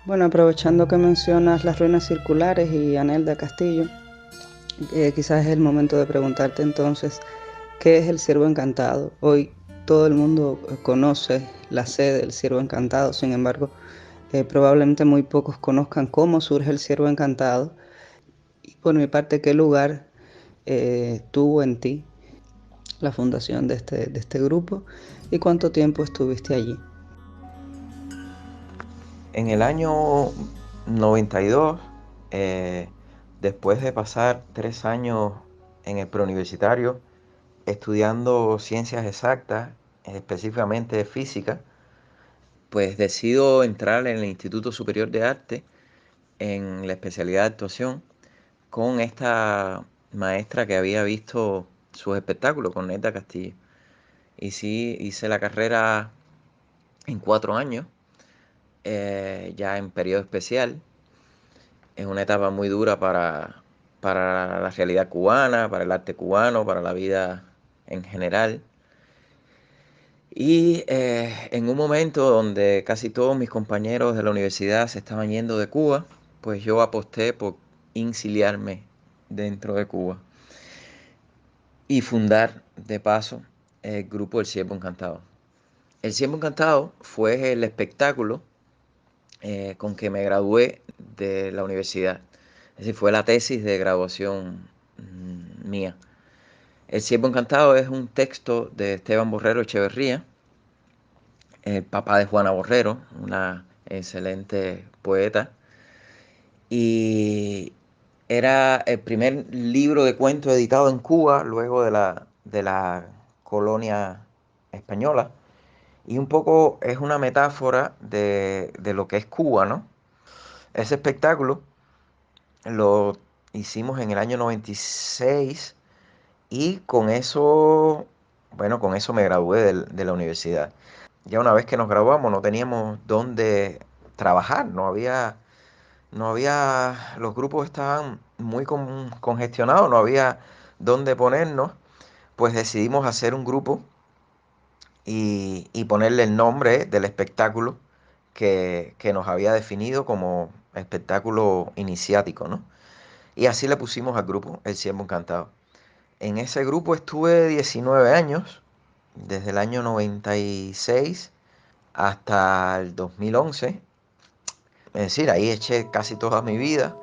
Bueno, aprovechando que mencionas las ruinas circulares y Anelda Castillo, quizás es el momento de preguntarte entonces, ¿qué es el Ciervo Encantado? Hoy todo el mundo conoce la sede del Ciervo Encantado, sin embargo, probablemente muy pocos conozcan cómo surge el Ciervo Encantado y por mi parte, qué lugar tuvo en ti la fundación de este grupo y cuánto tiempo estuviste allí. En el año 92, eh, después de pasar 3 años en el preuniversitario estudiando ciencias exactas, específicamente física, pues decido entrar en el Instituto Superior de Arte en la especialidad de actuación con esta maestra que había visto sus espectáculos, con Neta Castillo. Y sí, hice la carrera en 4 años, ya en periodo especial. Es una etapa muy dura para la realidad cubana, para el arte cubano, para la vida en general. Y en un momento donde casi todos mis compañeros de la universidad se estaban yendo de Cuba, pues yo aposté por insiliarme dentro de Cuba y fundar de paso el grupo El Ciervo Encantado. El Ciervo Encantado fue el espectáculo con que me gradué de la universidad. Es decir, fue la tesis de graduación mía. El Ciervo Encantado es un texto de Esteban Borrero Echeverría, el papá de Juana Borrero, una excelente poeta. Y era el primer libro de cuentos editado en Cuba luego de la colonia española. Y un poco es una metáfora de lo que es Cuba, ¿no? Ese espectáculo lo hicimos en el año 96 y con eso, bueno, con eso me gradué de la universidad. Ya una vez que nos graduamos no teníamos dónde trabajar, los grupos estaban muy congestionados, no había dónde ponernos, pues decidimos hacer un grupo y ponerle el nombre del espectáculo que nos había definido como espectáculo iniciático, ¿no? Y así le pusimos al grupo El Ciervo Encantado. En ese grupo estuve 19 años, desde el año 96 hasta el 2011. Es decir, ahí eché casi toda mi vida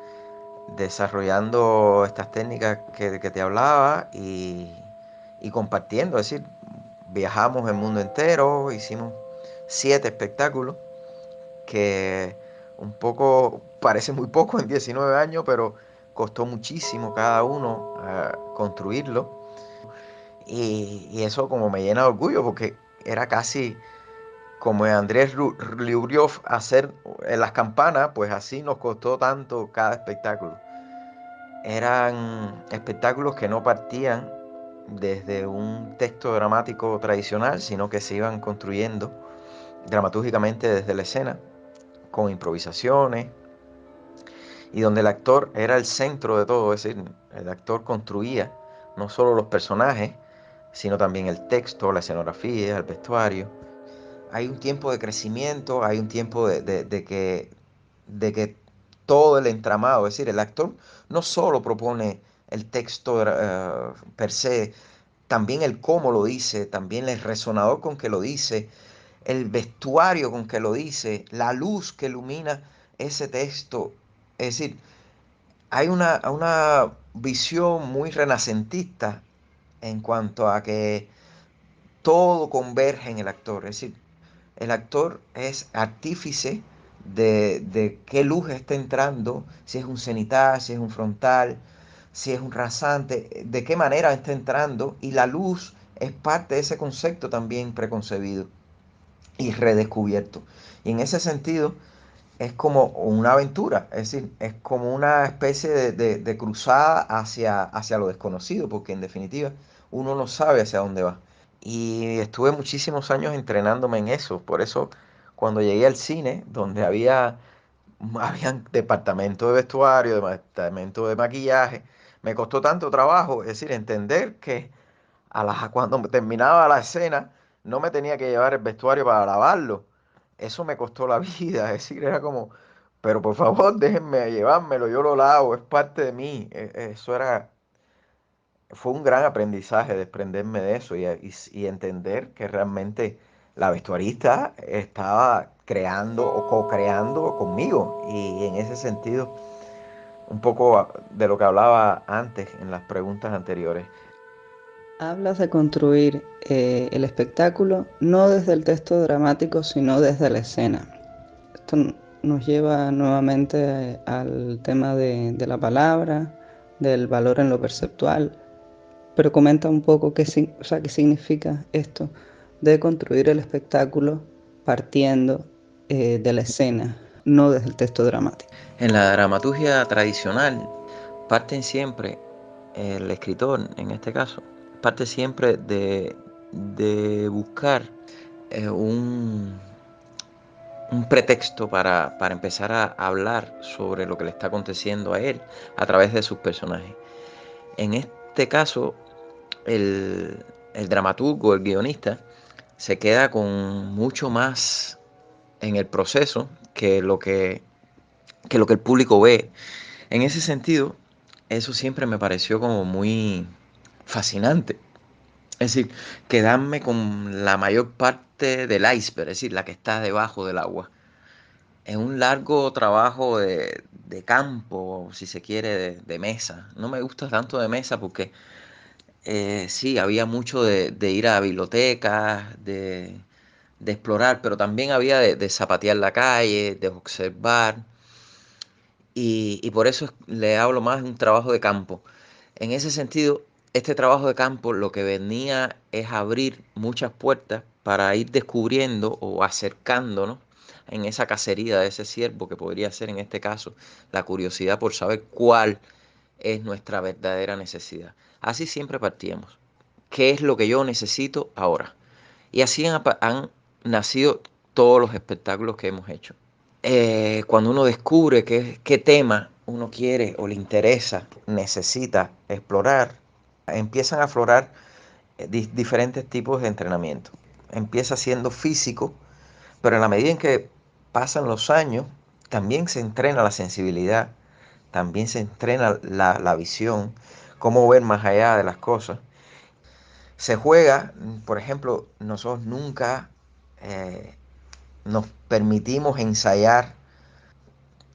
desarrollando estas técnicas que te hablaba y compartiendo. Es decir, viajamos el mundo entero, hicimos 7 espectáculos que un poco, parece muy poco en 19 años, pero costó muchísimo cada uno construirlo. Y eso como me llena de orgullo porque era casi como Andrés Liubriov hacer las campanas, pues así nos costó tanto cada espectáculo. Eran espectáculos que no partían desde un texto dramático tradicional, sino que se iban construyendo dramatúrgicamente desde la escena, con improvisaciones, y donde el actor era el centro de todo, es decir, el actor construía no solo los personajes, sino también el texto, la escenografía, el vestuario. Hay un tiempo de crecimiento, hay un tiempo de que todo el entramado, es decir, el actor no solo propone el texto per se, también el cómo lo dice, también el resonador con que lo dice, el vestuario con que lo dice, la luz que ilumina ese texto. Es decir, hay una visión muy renacentista en cuanto a que todo converge en el actor. Es decir, el actor es artífice de qué luz está entrando, si es un cenital, si es un frontal, si es un rasante, de qué manera está entrando, y la luz es parte de ese concepto también preconcebido y redescubierto. Y en ese sentido es como una aventura, es decir, es como una especie de cruzada hacia lo desconocido, porque en definitiva uno no sabe hacia dónde va. Y estuve muchísimos años entrenándome en eso. Por eso, cuando llegué al cine, donde habían departamento de vestuario, departamento de maquillaje, me costó tanto trabajo, es decir, entender que cuando terminaba la escena, no me tenía que llevar el vestuario para lavarlo. Eso me costó la vida, es decir, era como pero por favor déjenme llevármelo, yo lo lavo, es parte de mí. Fue un gran aprendizaje desprenderme de eso y entender que realmente la vestuarista estaba creando o co-creando conmigo. Y en ese sentido, un poco de lo que hablaba antes en las preguntas anteriores. Hablas de construir el espectáculo no desde el texto dramático, sino desde la escena. Esto nos lleva nuevamente al tema de la palabra, del valor en lo perceptual, pero comenta un poco o sea, qué significa esto de construir el espectáculo partiendo de la escena, no desde el texto dramático. En la dramaturgia tradicional parten siempre, el escritor en este caso, parte siempre de buscar eh, un, un pretexto para empezar a hablar sobre lo que le está aconteciendo a él a través de sus personajes. En este caso, el dramaturgo, el guionista, se queda con mucho más en el proceso que lo que el público ve. En ese sentido, eso siempre me pareció como muy fascinante. Es decir, quedarme con la mayor parte del iceberg, es decir, la que está debajo del agua. Es un largo trabajo de campo, si se quiere, de mesa. No me gusta tanto de mesa porque sí, había mucho de ir a bibliotecas, de explorar, pero también había de zapatear la calle, de observar. Y por eso le hablo más de un trabajo de campo. En ese sentido, este trabajo de campo lo que venía es abrir muchas puertas para ir descubriendo o acercándonos en esa cacería de ese ciervo que podría ser en este caso la curiosidad por saber cuál es nuestra verdadera necesidad. Así siempre partíamos. ¿Qué es lo que yo necesito ahora? Y así han nacido todos los espectáculos que hemos hecho. Cuando uno descubre qué tema uno quiere o le interesa, necesita explorar, empiezan a aflorar diferentes tipos de entrenamiento. Empieza siendo físico, pero en la medida en que pasan los años, también se entrena la sensibilidad, también se entrena la visión, cómo ver más allá de las cosas. Se juega, por ejemplo, nosotros nunca eh, nos permitimos ensayar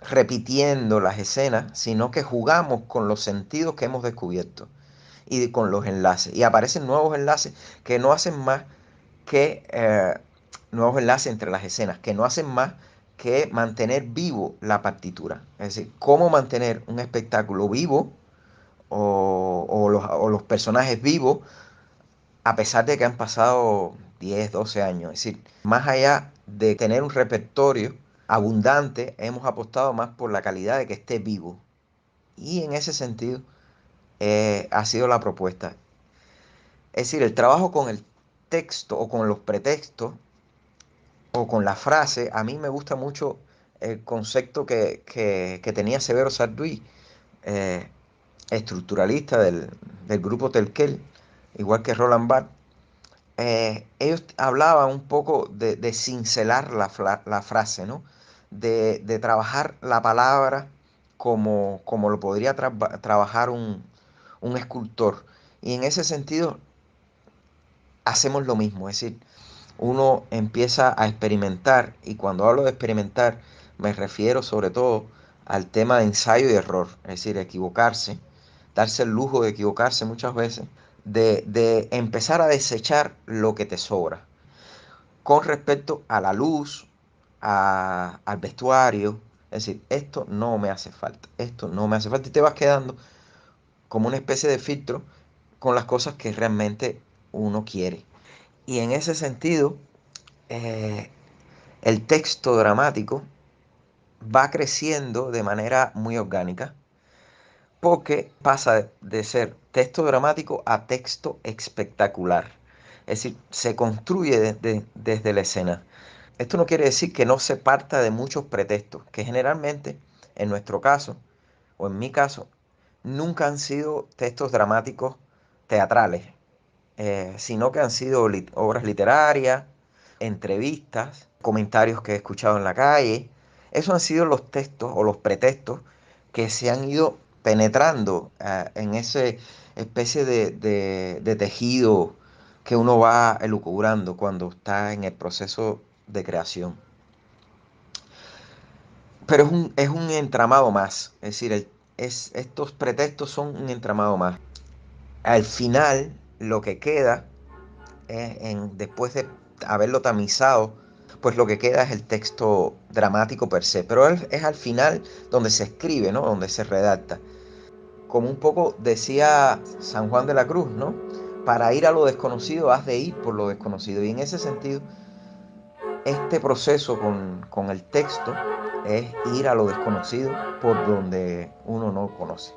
repitiendo las escenas, sino que jugamos con los sentidos que hemos descubierto y con los enlaces. Y aparecen nuevos enlaces que no hacen más que nuevos enlaces entre las escenas, que no hacen más que mantener vivo la partitura. Es decir, cómo mantener un espectáculo vivo o los personajes vivos a pesar de que han pasado 10 12 años. Es decir, más allá de tener un repertorio abundante, hemos apostado más por la calidad de que esté vivo. Y en ese sentido ha sido la propuesta. Es decir, el trabajo con el texto o con los pretextos o con la frase, a mí me gusta mucho el concepto que tenía Severo Sarduy, eh, estructuralista del grupo Telquel, igual que Roland Barthes. Ellos hablaban un poco de cincelar la frase, ¿no? De trabajar la palabra como lo podría trabajar un escultor. Y en ese sentido hacemos lo mismo, es decir, uno empieza a experimentar, y cuando hablo de experimentar me refiero sobre todo al tema de ensayo y error, es decir, equivocarse, darse el lujo de equivocarse muchas veces, de empezar a desechar lo que te sobra con respecto a la luz, al vestuario, es decir, esto no me hace falta, esto no me hace falta, y te vas quedando como una especie de filtro con las cosas que realmente uno quiere. Y en ese sentido, eh, el texto dramático va creciendo de manera muy orgánica porque pasa de ser texto dramático a texto espectacular. Es decir, se construye desde la escena. Esto no quiere decir que no se parta de muchos pretextos, que generalmente, en nuestro caso, o en mi caso, nunca han sido textos dramáticos teatrales, sino que han sido obras literarias, entrevistas, comentarios que he escuchado en la calle, Esos han sido los textos o los pretextos que se han ido penetrando en ese especie de tejido que uno va elucubrando cuando está en el proceso de creación. Pero es un entramado más, es decir, estos pretextos son un entramado más. Al final, lo que queda, después de haberlo tamizado, pues lo que queda es el texto dramático per se, pero es al final donde se escribe, ¿no? Donde se redacta. Como un poco decía San Juan de la Cruz, ¿no? Para ir a lo desconocido has de ir por lo desconocido. Y en ese sentido, este proceso con el texto es ir a lo desconocido por donde uno no conoce.